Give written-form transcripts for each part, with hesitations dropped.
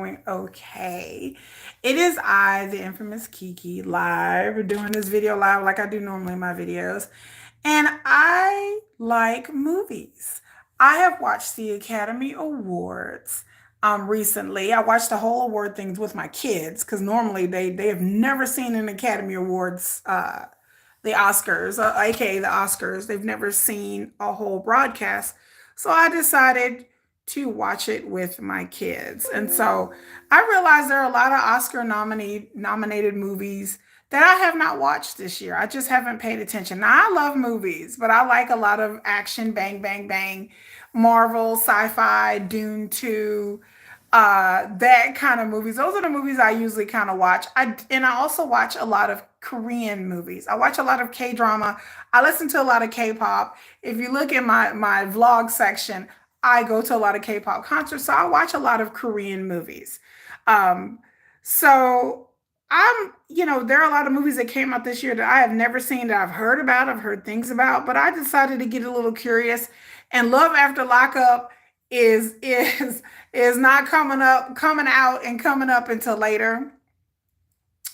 doing okay. It is I, the infamous Kiki, live, doing this video live like I do normally in my videos. And I like movies. I have watched the Academy Awards recently. I watched the whole award things with my kids because normally they have never seen an Academy Awards the Oscars, aka the Oscars. They've never seen a whole broadcast. So I decided to watch it with my kids. And so I realized there are a lot of nominated movies that I have not watched this year. I just haven't paid attention. Now I love movies, but I like a lot of action, bang, bang, bang, Marvel, sci-fi, Dune 2, that kind of movies. Those are the movies I usually kind of watch. I also watch a lot of Korean movies. I watch a lot of K-drama. I listen to a lot of K-pop. If you look at my vlog section, I go to a lot of K-pop concerts. So I watch a lot of Korean movies. Um, so there are a lot of movies that came out this year that I have never seen that I've heard about, I've heard things about, but I decided to get a little curious. And Love After Lockup is not coming out and coming up until later.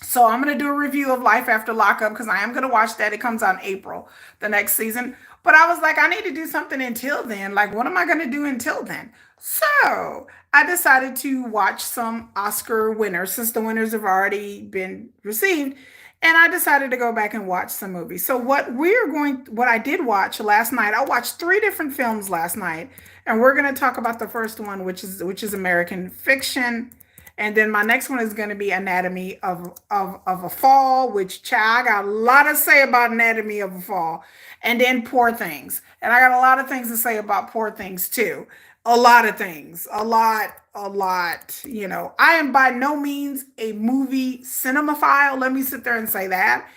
So I'm going to do a review of Life After Lockup because I am going to watch that. It comes out in April, the next season. But I was like, I need to do something until then. Like, what am I going to do until then? So I decided to watch some Oscar winners since the winners have already been received. And I decided to go back and watch some movies. So what I did watch last night, I watched three different films last night. And we're going to talk about the first one, which is American Fiction. And then my next one is going to be Anatomy of a Fall, which, child, I got a lot to say about Anatomy of a Fall. And then Poor Things. And I got a lot of things to say about Poor Things, too. A lot of things. A lot. I am by no means a movie cinemaphile. Let me sit there and say that.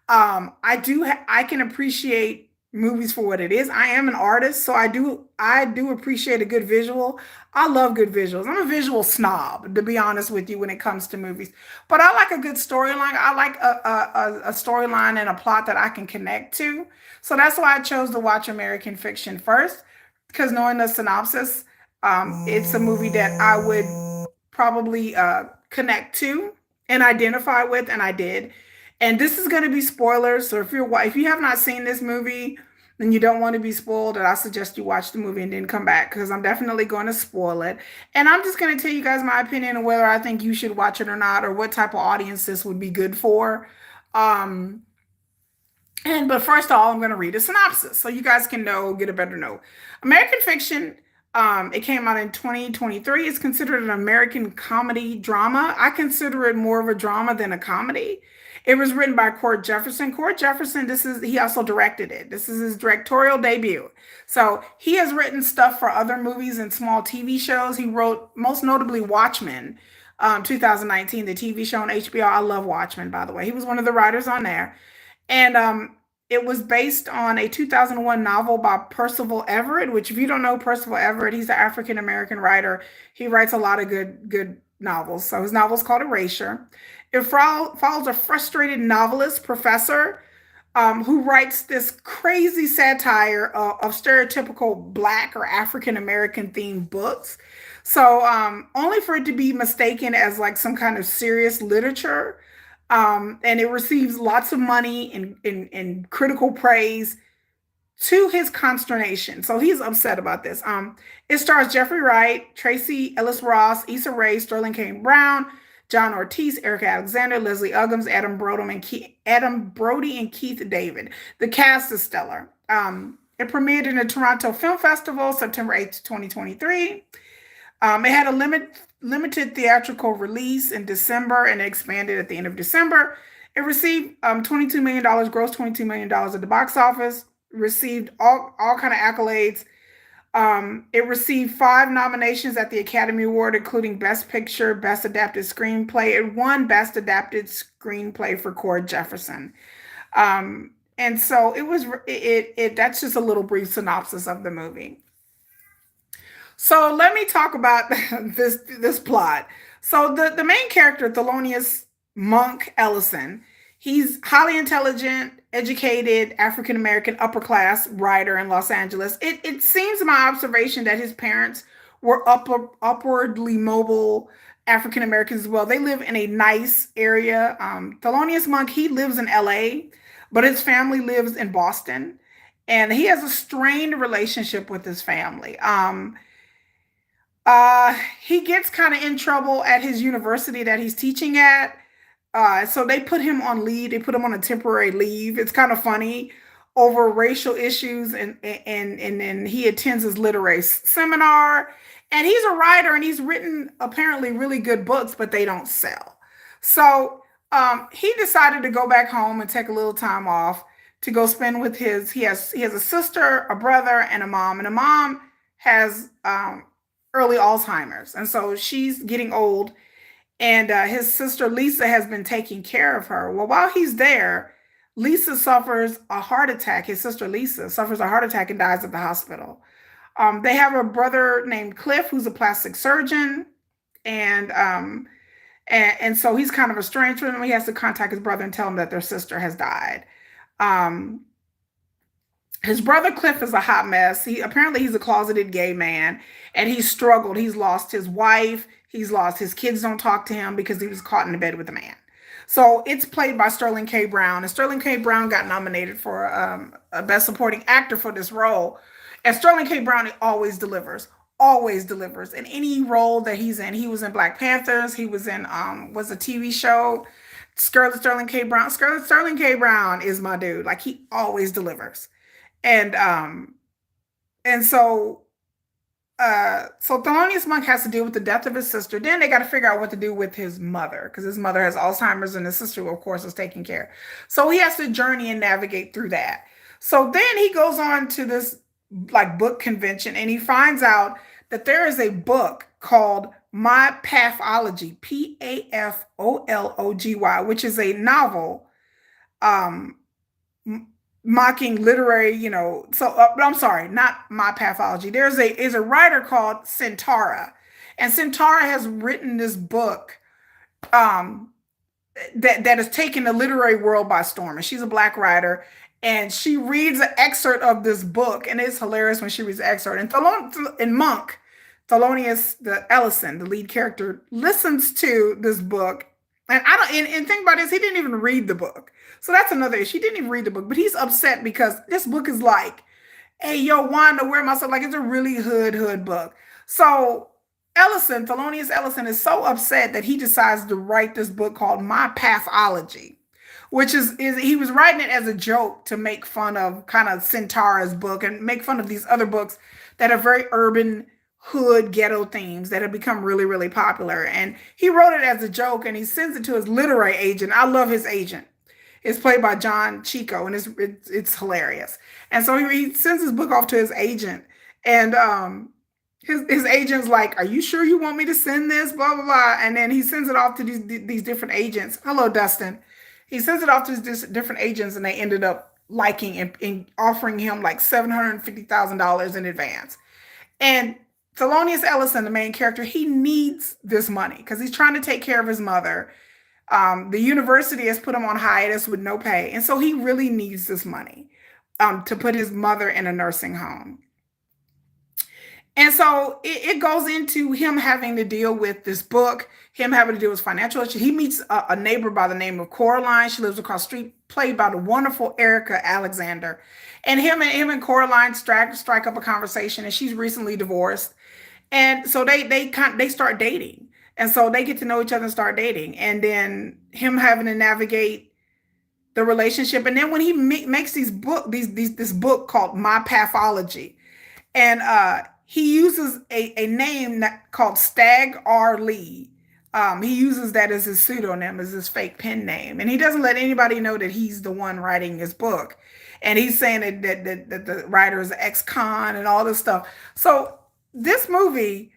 I can appreciate movies for what it is. I am an artist, so I do appreciate a good visual. I love good visuals. I'm a visual snob, to be honest with you, when it comes to movies. But I like a good storyline. I like a storyline and a plot that I can connect to. So that's why I chose to watch American Fiction first, because knowing the synopsis, it's a movie that I would probably connect to and identify with, and I did. And this is going to be spoilers. So if you have not seen this movie, then you don't want to be spoiled, and I suggest you watch the movie and then come back because I'm definitely going to spoil it. And I'm just going to tell you guys my opinion on whether I think you should watch it or not, or what type of audience this would be good for. Um, but first of all, I'm going to read a synopsis so you guys can get a better know. American Fiction, it came out in 2023. It's considered an American comedy drama. I consider it more of a drama than a comedy. It was written by Cord Jefferson. Cord Jefferson, he also directed it. This is his directorial debut. So he has written stuff for other movies and small TV shows. He wrote most notably Watchmen, 2019, the TV show on HBO. I love Watchmen, by the way. He was one of the writers on there. And it was based on a 2001 novel by Percival Everett, which, if you don't know Percival Everett, he's an African American writer. He writes a lot of good novels. So his novel is called Erasure. It follows a frustrated novelist professor who writes this crazy satire of stereotypical Black or African American themed books. So only for it to be mistaken as like some kind of serious literature. And it receives lots of money and critical praise, to his consternation. So he's upset about this. It stars Jeffrey Wright, Tracy Ellis Ross, Issa Rae, Sterling K. Brown, John Ortiz, Erica Alexander, Leslie Uggams, Adam Brody, and Keith David. The cast is stellar. It premiered in the Toronto Film Festival, September 8th, 2023. It had a limited theatrical release in December and expanded at the end of December. It received $22 million, gross $22 million at the box office, received all kind of accolades. It received 5 nominations at the Academy Award, including Best Picture, Best Adapted Screenplay. It won Best Adapted Screenplay for Cord Jefferson. And so that's just a little brief synopsis of the movie. So let me talk about this plot. So the main character, Thelonious Monk Ellison, he's highly intelligent, educated, African American, upper class writer in Los Angeles. It seems my observation that his parents were upwardly mobile African Americans as well. They live in a nice area. Thelonious Monk, he lives in LA, but his family lives in Boston. And he has a strained relationship with his family. He gets kind of in trouble at his university that he's teaching at. So they put him on leave. They put him on a temporary leave. It's kind of funny over racial issues, and then he attends his literary seminar. And he's a writer, and he's written apparently really good books, but they don't sell. So he decided to go back home and take a little time off to go spend with his. He has a sister, a brother, and a mom. And the mom has early Alzheimer's, and so she's getting old. And his sister Lisa has been taking care of her. Well, while he's there, Lisa suffers a heart attack. His sister Lisa suffers a heart attack and dies at the hospital. They have a brother named Cliff, who's a plastic surgeon, and so he's kind of estranged from him. He has to contact his brother and tell him that their sister has died. Um, his brother Cliff is a hot mess. He's a closeted gay man, and he's struggled. He's lost his wife. He's lost his kids. Don't talk to him because he was caught in the bed with a man. So it's played by Sterling K. Brown, and Sterling K. Brown got nominated for a Best Supporting Actor for this role. And Sterling K. Brown always delivers in any role that he's in. He was in Black Panthers. He was in was a TV show. Sterling K. Brown. Sterling K. Brown is my dude. Like, he always delivers. And so Thelonious Monk has to deal with the death of his sister. Then they got to figure out what to do with his mother, because his mother has Alzheimer's and his sister, of course, is taking care. So he has to journey and navigate through that. So then he goes on to this like book convention, and he finds out that there is a book called My Pathology, Pafology, which is a novel mocking literary, I'm sorry, not My Pathology. Is a writer called Centaura, and Centaura has written this book that has taken the literary world by storm. And she's a Black writer, and she reads an excerpt of this book, and it's hilarious when she reads the excerpt. And Monk, Thelonious Ellison, the lead character, listens to this book. And and think about this, he didn't even read the book. So that's another issue. He didn't even read the book, but he's upset because this book is like, hey, yo, Wanda, where am I? So, like, it's a really hood book. So Thelonious Ellison is so upset that he decides to write this book called My Pathology, which is he was writing it as a joke to make fun of kind of Centaura's book and make fun of these other books that are very urban, hood, ghetto themes that have become really, really popular. And he wrote it as a joke, and he sends it to his literary agent. I love his agent. It's played by John Chico, and it's hilarious. And so he sends his book off to his agent, and his agent's like, "Are you sure you want me to send this?" Blah blah blah. And then he sends it off to these different agents. Hello, Dustin. He sends it off to these different agents, and they ended up liking and offering him like $750,000 in advance. And Thelonious Ellison, the main character, he needs this money because he's trying to take care of his mother. The university has put him on hiatus with no pay. And so he really needs this money to put his mother in a nursing home. And so it goes into him having to deal with this book, him having to deal with financial issues. He meets a neighbor by the name of Coraline. She lives across the street, played by the wonderful Erica Alexander. And him and Coraline strike up a conversation, and she's recently divorced. And so they start dating. And so they get to know each other and start dating. And then him having to navigate the relationship. And then when he makes this book called My Pathology, and he uses a name called Stagg R. Lee. He uses that as his pseudonym, as his fake pen name. And he doesn't let anybody know that he's the one writing his book. And he's saying that the writer is an ex-con and all this stuff. So this movie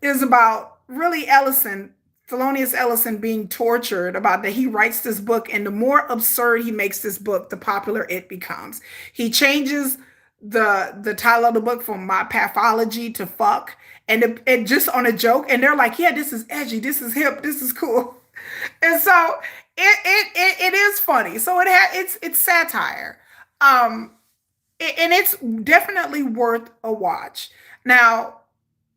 is about really Thelonious Ellison being tortured about that he writes this book, and the more absurd he makes this book, the popular it becomes. He changes the title of the book from My Pathology to Fuck, and just on a joke, and they're like, yeah, this is edgy, this is hip, this is cool. And so it is funny. So it's satire. And it's definitely worth a watch. Now,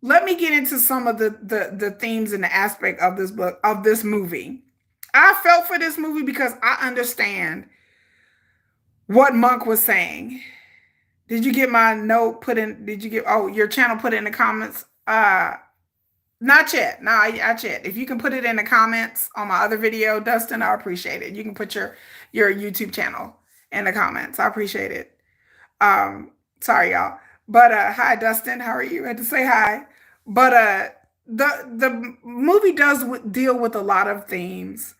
let me get into some of the themes and the aspect of this book, of this movie. I felt for this movie because I understand what Monk was saying. Did you get my note put in? Did you get, oh, your channel put it in the comments? Not yet. No, not yet. If you can put it in the comments on my other video, Dustin, I appreciate it. You can put your YouTube channel in the comments. I appreciate it. Sorry, y'all. But hi, Dustin. How are you? I had to say hi. But the movie does deal with a lot of themes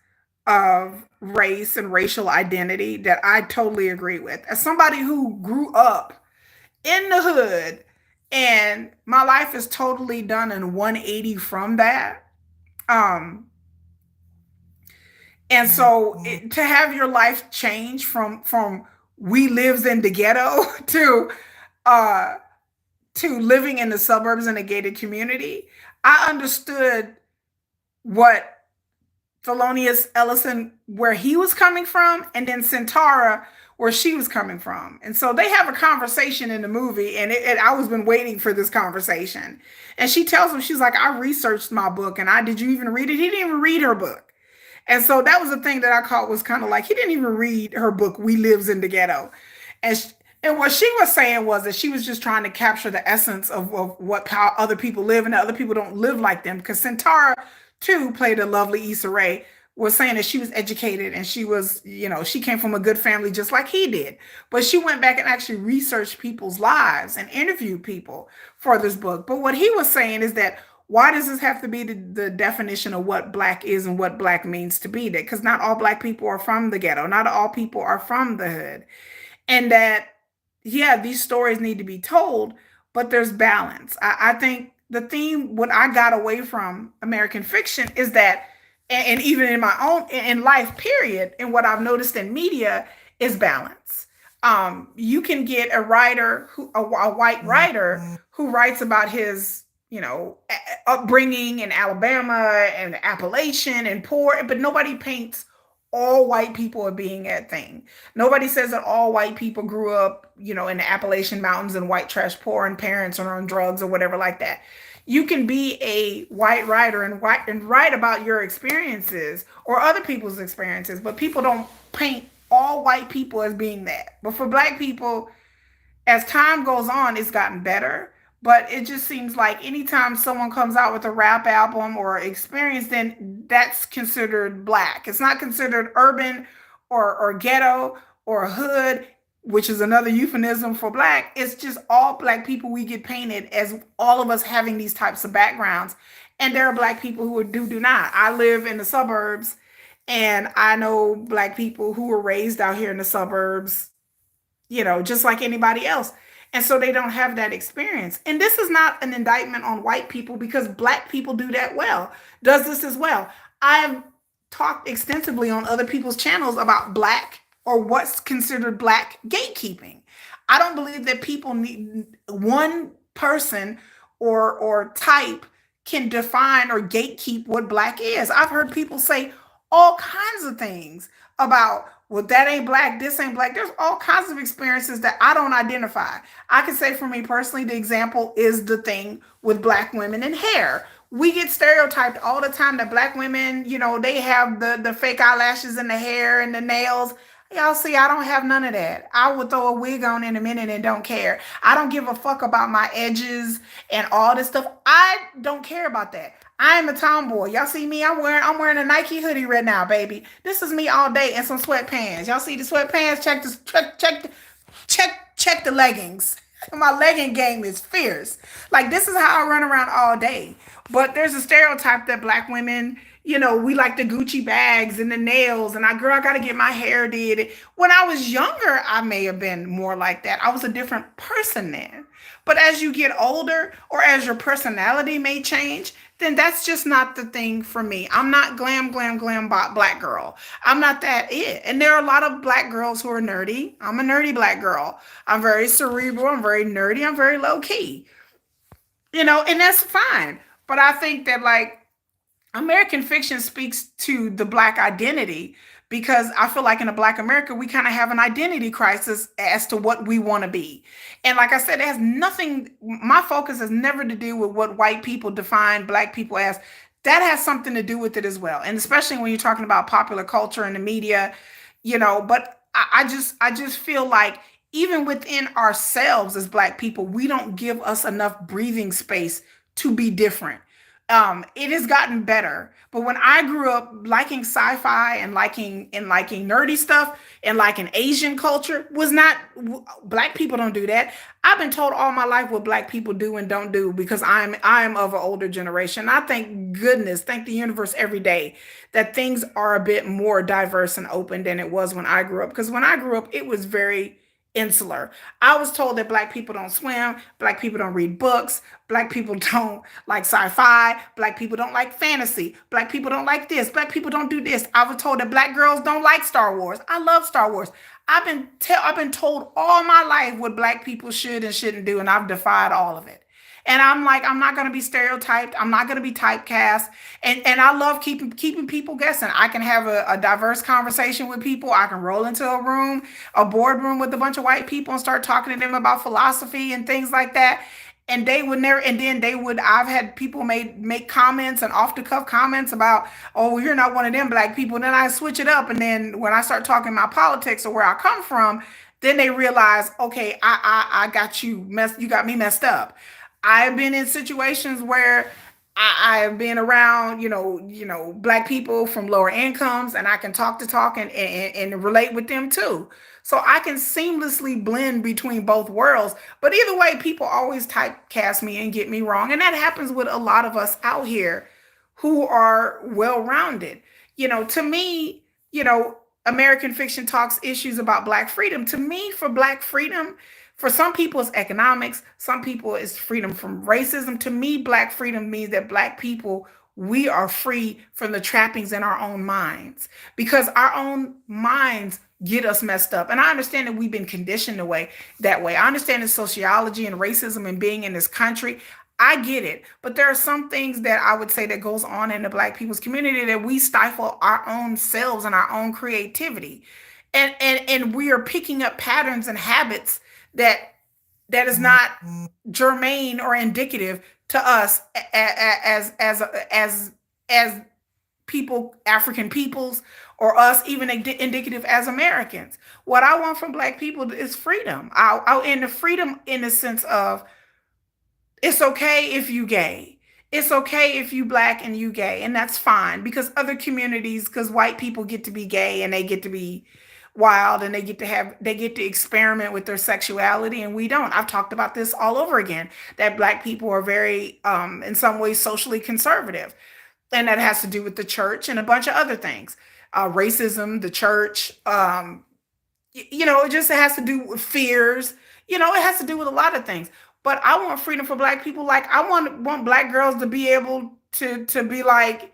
of race and racial identity that I totally agree with. As somebody who grew up in the hood and my life is totally done in 180 from that. Um, and so to have your life change from we lives in the ghetto uh to living in the suburbs in a gated community, I understood what Thelonious Ellison, where he was coming from, and then Centara, where she was coming from. And so they have a conversation in the movie, and I was been waiting for this conversation. And she tells him, she's like, I researched my book, and did you even read it? He didn't even read her book. And so that was the thing that I caught, was kind of like, he didn't even read her book, We Lives in the Ghetto. And and what she was saying was that she was just trying to capture the essence of what, how other people live, and that other people don't live like them. Because Centara, too, played a lovely Issa Rae, was saying that she was educated and she was, she came from a good family just like he did. But she went back and actually researched people's lives and interviewed people for this book. But what he was saying is that, why does this have to be the definition of what black is and what black means to be? That because not all black people are from the ghetto, not all people are from the hood. And that, yeah, these stories need to be told, but there's balance. I think the theme, what I got away from American Fiction is that, and even in my own, in life period, and what I've noticed in media, is balance. You can get a writer, a white writer, who writes about his, upbringing in Alabama and Appalachian and poor, but nobody paints all white people are being that thing. Nobody says that all white people grew up, in the Appalachian Mountains and white trash poor and parents are on drugs or whatever like that. You can be a white writer and write about your experiences or other people's experiences, but people don't paint all white people as being that. But for black people, as time goes on, it's gotten better. But it just seems like anytime someone comes out with a rap album or experience, then that's considered black. It's not considered urban or ghetto or hood, which is another euphemism for black. It's just all black people, we get painted as all of us having these types of backgrounds. And there are black people who do not. I live in the suburbs, and I know black people who were raised out here in the suburbs, just like anybody else. And so they don't have that experience. And this is not an indictment on white people, because black people do that well, does this as well. I've talked extensively on other people's channels about black, or what's considered black gatekeeping. I don't believe that people need one person or type can define or gatekeep what black is. I've heard people say all kinds of things about, well, that ain't black, this ain't black. There's all kinds of experiences that I don't identify. I can say for me personally, the example is the thing with black women and hair. We get stereotyped all the time that black women, they have the fake eyelashes and the hair and the nails. Y'all see, I don't have none of that. I would throw a wig on in a minute and don't care. I don't give a fuck about my edges and all this stuff. I don't care about that. I'm a tomboy. Y'all see me? I'm wearing a Nike hoodie right now, baby. This is me all day in some sweatpants. Y'all see the sweatpants? Check the leggings. My legging game is fierce. Like, this is how I run around all day. But there's a stereotype that black women, we like the Gucci bags and the nails, and I got to get my hair did. When I was younger, I may have been more like that. I was a different person then. But as you get older, or as your personality may change, then that's just not the thing for me. I'm not glam black girl. I'm not that it. And there are a lot of black girls who are nerdy. I'm a nerdy black girl. I'm very cerebral. I'm very nerdy. I'm very low key. And that's fine. But I think that, like, American fiction speaks to the Black identity because I feel like in a Black America, we kind of have an identity crisis as to what we want to be. And like I said, it has nothing, my focus has never to do with what white people define Black people as. That has something to do with it as well. And especially when you're talking about popular culture and the media, but I just feel like even within ourselves as Black people, we don't give us enough breathing space to be different. It has gotten better. But when I grew up liking sci-fi and liking nerdy stuff and liking Asian culture was not Black people don't do that. I've been told all my life what Black people do and don't do because I'm of an older generation. I thank goodness, thank the universe every day that things are a bit more diverse and open than it was when I grew up. Because when I grew up, it was very insular. I was told that Black people don't swim, Black people don't read books, Black people don't like sci-fi, Black people don't like fantasy, Black people don't like this, Black people don't do this. I was told that Black girls don't like Star Wars. I love Star Wars. I've been told all my life what Black people should and shouldn't do, and I've defied all of it. And I'm like, I'm not gonna be stereotyped. I'm not gonna be typecast. And I love keeping people guessing. I can have a diverse conversation with people. I can roll into a boardroom with a bunch of white people and start talking to them about philosophy and things like that. And they would never, and then they would, I've had people make comments and off the cuff comments about, oh, well, you're not one of them Black people. And then I switch it up. And then when I start talking my politics or where I come from, then they realize, okay, I got you got me messed up. I've been in situations where I've been around, Black people from lower incomes, and I can talk and relate with them too. So I can seamlessly blend between both worlds. But either way, people always typecast me and get me wrong. And that happens with a lot of us out here who are well rounded. To me, American fiction talks issues about Black freedom. To me, for Black freedom, for some people, it's economics. Some people, it's freedom from racism. To me, Black freedom means that Black people, we are free from the trappings in our own minds because our own minds get us messed up. And I understand that we've been conditioned that way. I understand the sociology and racism and being in this country. I get it. But there are some things that I would say that goes on in the Black people's community that we stifle our own selves and our own creativity. And we are picking up patterns and habits that is not germane or indicative to us as people, African peoples, or us even indicative as Americans. What I want from Black people is freedom. And the freedom in the sense of it's okay if you gay. It's okay if you Black and you gay, and that's fine because other communities, because white people get to be gay and they get to be wild and they get to experiment with their sexuality and we don't. I've talked about this all over again that Black people are very in some ways socially conservative, and that has to do with the church and a bunch of other things, racism, the church, it just has to do with fears. It has to do with a lot of things. But I want freedom for Black people. Like I want Black girls to be able to be like,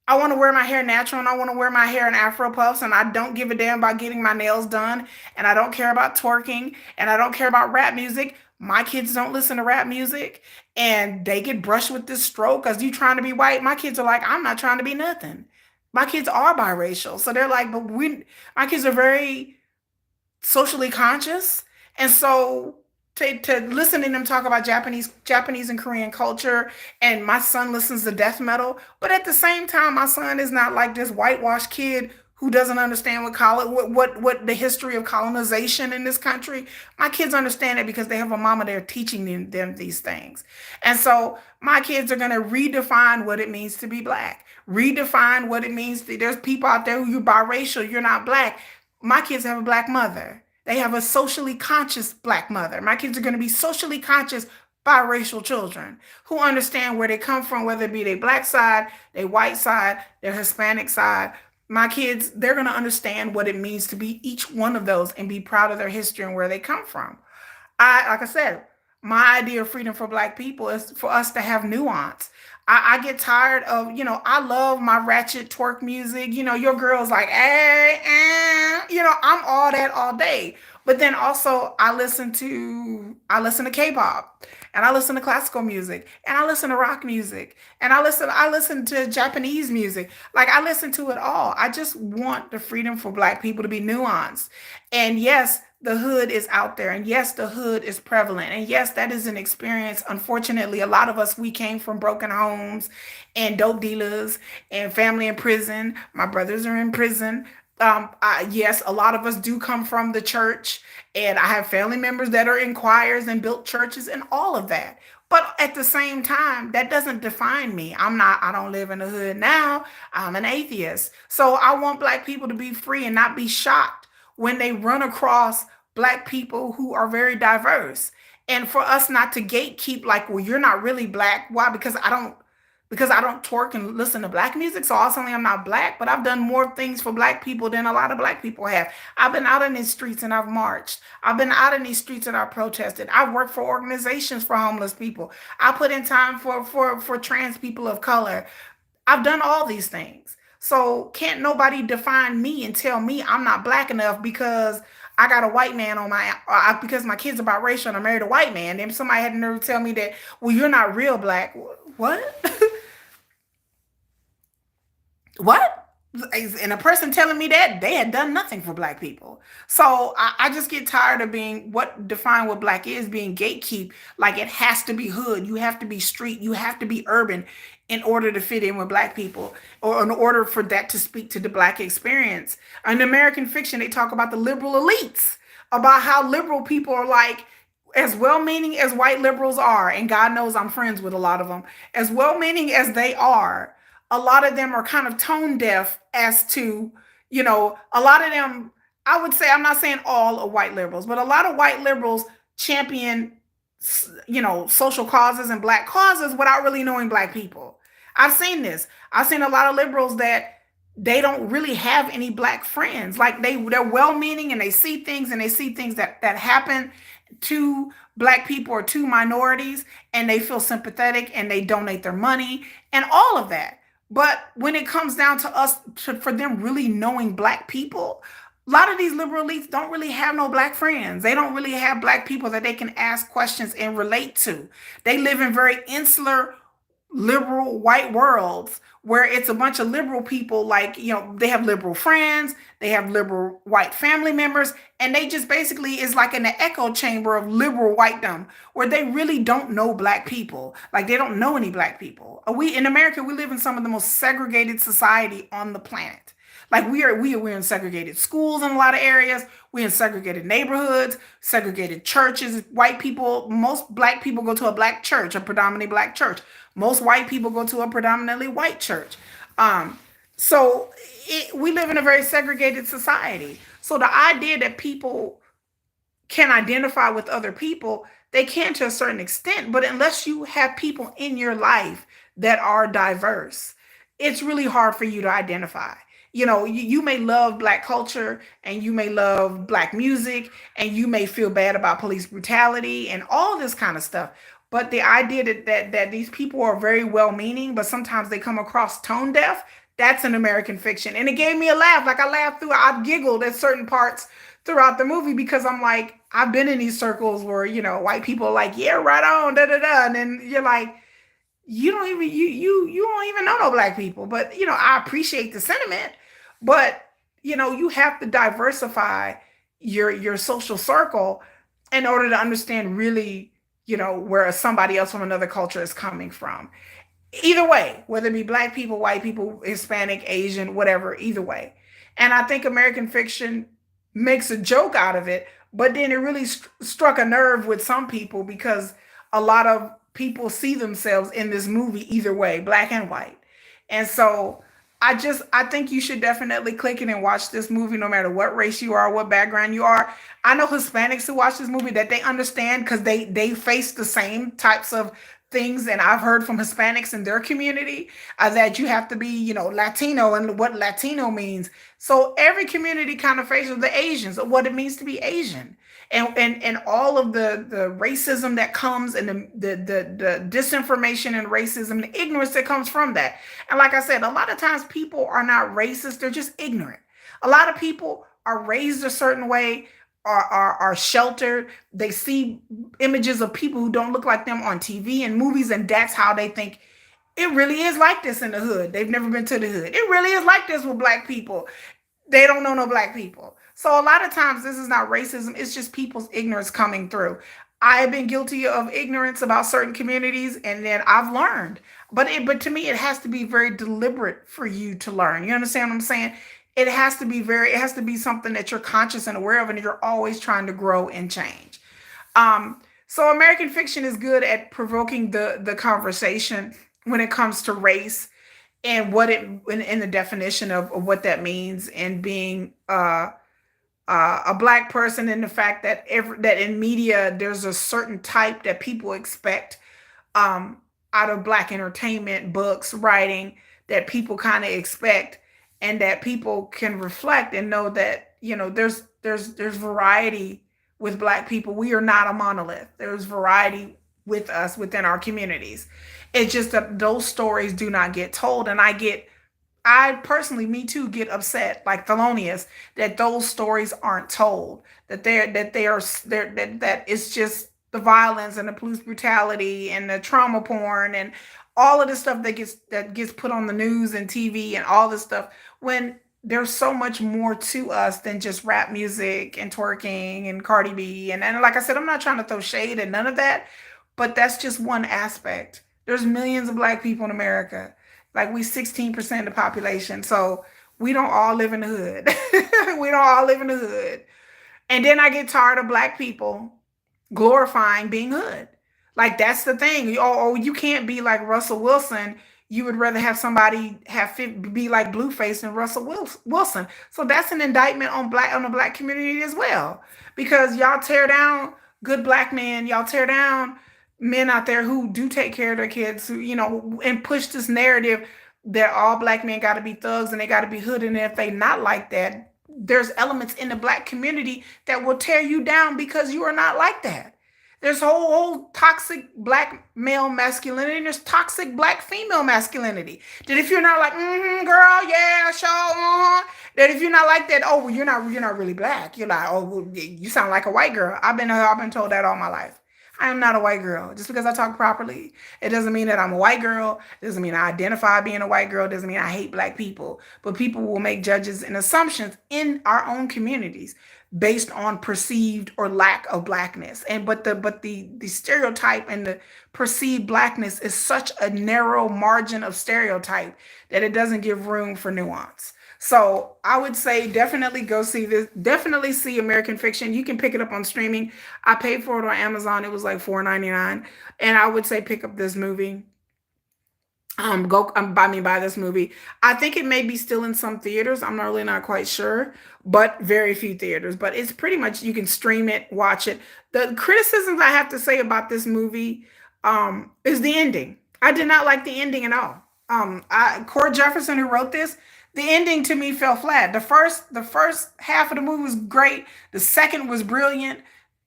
I want to wear my hair natural and I want to wear my hair in Afro puffs, and I don't give a damn about getting my nails done, and I don't care about twerking, and I don't care about rap music. My kids don't listen to rap music, and they get brushed with this stroke because you trying to be white. My kids are like, I'm not trying to be nothing. My kids are biracial. So they're like, but my kids are very socially conscious. And so to listen to them talk about Japanese and Korean culture, and my son listens to death metal, but at the same time, my son is not like this whitewashed kid who doesn't understand what the history of colonization in this country. My kids understand it because they have a mama there teaching them these things. And so my kids are going to redefine what it means to be Black, redefine what it means there's people out there who you're biracial, you're not Black. My kids have a Black mother. They have a socially conscious Black mother. My kids are going to be socially conscious biracial children who understand where they come from, whether it be their Black side, their white side, their Hispanic side. My kids, they're going to understand what it means to be each one of those and be proud of their history and where they come from. Like I said, my idea of freedom for Black people is for us to have nuance. I get tired of, I love my ratchet twerk music. Your girl's like, I'm all that all day. But then also I listen to K-pop, and I listen to classical music, and I listen to rock music, and I listen to Japanese music. Like, I listen to it all. I just want the freedom for Black people to be nuanced. And yes, the hood is out there, and yes, the hood is prevalent, and yes, that is an experience. Unfortunately, a lot of us, we came from broken homes and dope dealers and family in prison. My brothers are in prison. Yes, a lot of us do come from the church, and I have family members that are in choirs and built churches and all of that. But at the same time, that doesn't define me. I don't live in the hood now. I'm an atheist. So I want Black people to be free and not be shocked when they run across Black people who are very diverse. And for us not to gatekeep, like, well, you're not really Black. Why? Because I don't twerk and listen to Black music. So ultimately, I'm not Black, but I've done more things for Black people than a lot of Black people have. I've been out in these streets and I've marched. I've been out in these streets and I've protested. I've worked for organizations for homeless people. I put in time for trans people of color. I've done all these things. So can't nobody define me and tell me I'm not Black enough because I got a white man on because my kid's are biracial and I married a white man. Then somebody had to never tell me that, well, you're not real Black. What? What? And a person telling me that they had done nothing for Black people. So I just get tired of being what define what Black is being gatekeep. Like, it has to be hood, you have to be street, you have to be urban in order to fit in with Black people, or in order for that to speak to the Black experience. In American fiction, they talk about the liberal elites, about how liberal people are like, as well-meaning as white liberals are, and God knows I'm friends with a lot of them, as well-meaning as they are, a lot of them are kind of tone deaf as to, a lot of them, I would say, I'm not saying all of white liberals, but a lot of white liberals champion, social causes and Black causes without really knowing Black people. I've seen this. I've seen a lot of liberals that they don't really have any Black friends. Like, they're well-meaning, and they see things, that happen to Black people or to minorities, and they feel sympathetic and they donate their money and all of that. But when it comes down to us, for them really knowing Black people, a lot of these liberal elites don't really have no Black friends. They don't really have Black people that they can ask questions and relate to. They live in very insular, liberal white worlds where it's a bunch of liberal people, like, they have liberal friends, they have liberal white family members, and they just basically is like in the echo chamber of liberal whitedom where they really don't know Black people. Like, they don't know any Black people. We in America, we live in some of the most segregated society on the planet. Like, we're in segregated schools in a lot of areas. We're in segregated neighborhoods, segregated churches. Most Black people go to a Black church, a predominantly Black church. Most white people go to a predominantly white church. So we live in a very segregated society. So the idea that people can identify with other people, they can to a certain extent, but unless you have people in your life that are diverse, it's really hard for you to identify. You may love Black culture, and you may love Black music, and you may feel bad about police brutality and all this kind of stuff. But the idea that these people are very well-meaning, but sometimes they come across tone deaf, that's an American fiction. And it gave me a laugh. Like, I laughed I giggled at certain parts throughout the movie, because I'm like, I've been in these circles where, white people are like, yeah, right on, da da da. And then you're like, you don't even know no Black people. But, I appreciate the sentiment, but, you have to diversify your social circle in order to understand really, where somebody else from another culture is coming from. Either way, whether it be Black people, white people, Hispanic, Asian, whatever, either way. And I think American fiction makes a joke out of it, but then it really struck a nerve with some people, because a lot of people see themselves in this movie either way, Black and white. And so I think you should definitely click in and watch this movie, no matter what race you are, what background you are. I know Hispanics who watch this movie that they understand, because they face the same types of things. And I've heard from Hispanics in their community that you have to be, Latino, and what Latino means. So every community kind of faces the Asians, or what it means to be Asian. And all of the racism that comes, and the disinformation and racism, the ignorance that comes from that. And like I said, a lot of times people are not racist, they're just ignorant. A lot of people are raised a certain way, are sheltered. They see images of people who don't look like them on TV and movies, and that's how they think it really is like this in the hood. They've never been to the hood. It really is like this with black people. They don't know no black people. So a lot of times this is not racism, it's just people's ignorance coming through. I have been guilty of ignorance about certain communities, and then I've learned. But to me it has to be very deliberate for you to learn. You understand what I'm saying? It has to be something that you're conscious and aware of, and you're always trying to grow and change. So American fiction is good at provoking the conversation when it comes to race and what it in the definition of what that means, and being a black person, and the fact that that in media there's a certain type that people expect out of black entertainment, books, writing, that people kind of expect, and that people can reflect and know that, you know, there's variety with black people. We are not a monolith. There's variety with us within our communities. It's just that those stories do not get told. And I personally, me too, get upset, like Thelonious, that those stories aren't told. That it's just the violence and the police brutality and the trauma porn and all of the stuff that gets put on the news and TV and all this stuff, when there's so much more to us than just rap music and twerking and Cardi B. And like I said, I'm not trying to throw shade at none of that, but that's just one aspect. There's millions of black people in America. Like, we 16% of the population. So we don't all live in the hood. We don't all live in the hood. And then I get tired of black people glorifying being hood. Like, that's the thing. You can't be like Russell Wilson. You would rather have somebody be like Blueface than Russell Wilson. So that's an indictment on the black community as well, because y'all tear down good black men. Y'all tear down men out there who do take care of their kids, who, you know, and push this narrative that all black men got to be thugs and they got to be hood, and if they not like that, there's elements in the black community that will tear you down because you are not like that. There's whole toxic black male masculinity, and there's toxic black female masculinity. That if you're not like, girl, yeah, sure, that if you're not like that, oh, well, you're not really black. You're like, oh, well, you sound like a white girl. I've been told that all my life. I am not a white girl. Just because I talk properly, it doesn't mean that I'm a white girl. It doesn't mean I identify being a white girl. It doesn't mean I hate black people. But people will make judges and assumptions in our own communities based on perceived or lack of blackness. But the stereotype and the perceived blackness is such a narrow margin of stereotype that it doesn't give room for nuance. So I would say definitely go see this. Definitely see American Fiction. You can pick it up on streaming. I paid for it on Amazon. It was like $4.99. And I would say pick up this movie. Buy this movie. I think it may be still in some theaters. I'm really not quite sure, but very few theaters. But it's pretty much, you can stream it, watch it. The criticisms I have to say about this movie is the ending. I did not like the ending at all. Cord Jefferson, who wrote this, the ending to me fell flat. The first half of the movie was great. The second was brilliant.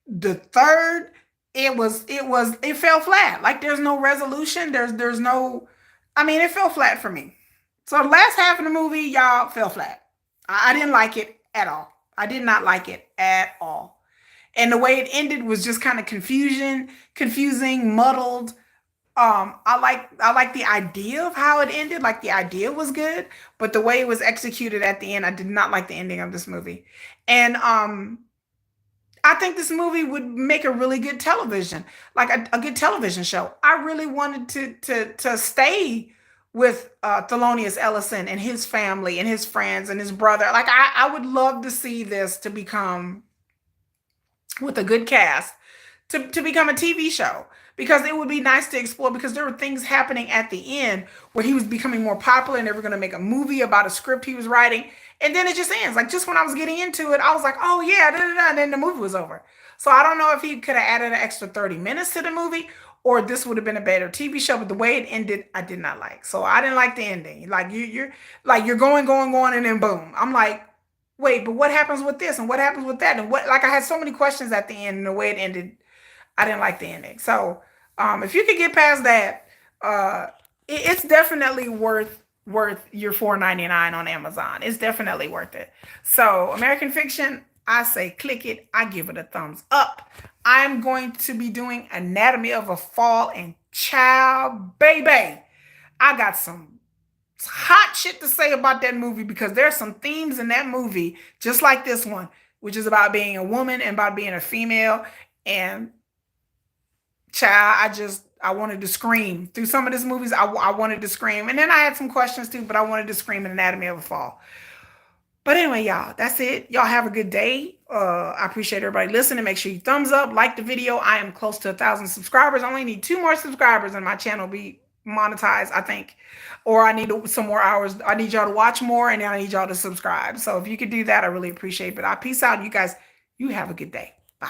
The third, it fell flat. Like, there's no resolution. There's no, I mean, it fell flat for me. So the last half of the movie, y'all, fell flat. I didn't like it at all. I did not like it at all. And the way it ended was just kind of confusing, muddled. I like the idea of how it ended. Like, the idea was good, but the way it was executed at the end, I did not like the ending of this movie. And I think this movie would make a really good television, like a good television show. I really wanted to stay with Thelonious Ellison and his family and his friends and his brother. Like, I would love to see this to become, with a good cast, to become a TV show, because it would be nice to explore, because there were things happening at the end where he was becoming more popular and they were going to make a movie about a script he was writing. And then it just ends. Like, just when I was getting into it, I was like, oh yeah, and then the movie was over. So I don't know if he could have added an extra 30 minutes to the movie, or this would have been a better TV show. But the way it ended, I did not like. So I didn't like the ending. Like, you're going, and then boom. I'm like, wait, but what happens with this? And what happens with that? And what, like, I had so many questions at the end, and the way it ended, I didn't like the ending. So if you could get past that, it's definitely worth your $4.99 on Amazon. It's definitely worth it. So American Fiction, I say click it. I give it a thumbs up. I'm going to be doing Anatomy of a Fall, and child, baby, I got some hot shit to say about that movie, because there's some themes in that movie, just like this one, which is about being a woman and about being a female. And child, I wanted to scream through some of these movies. I wanted to scream, and then I had some questions too, but I wanted to scream in Anatomy of a Fall. But anyway, y'all, that's it. Y'all have a good day. I appreciate everybody listening. Make sure you thumbs up, like the video. I am close to 1,000 subscribers. I only need 2 more subscribers and my channel will be monetized, I think. Or I need some more hours. I need y'all to watch more, and then I need y'all to subscribe. So if you could do that, I really appreciate it. But I peace out. You guys, you have a good day. Bye.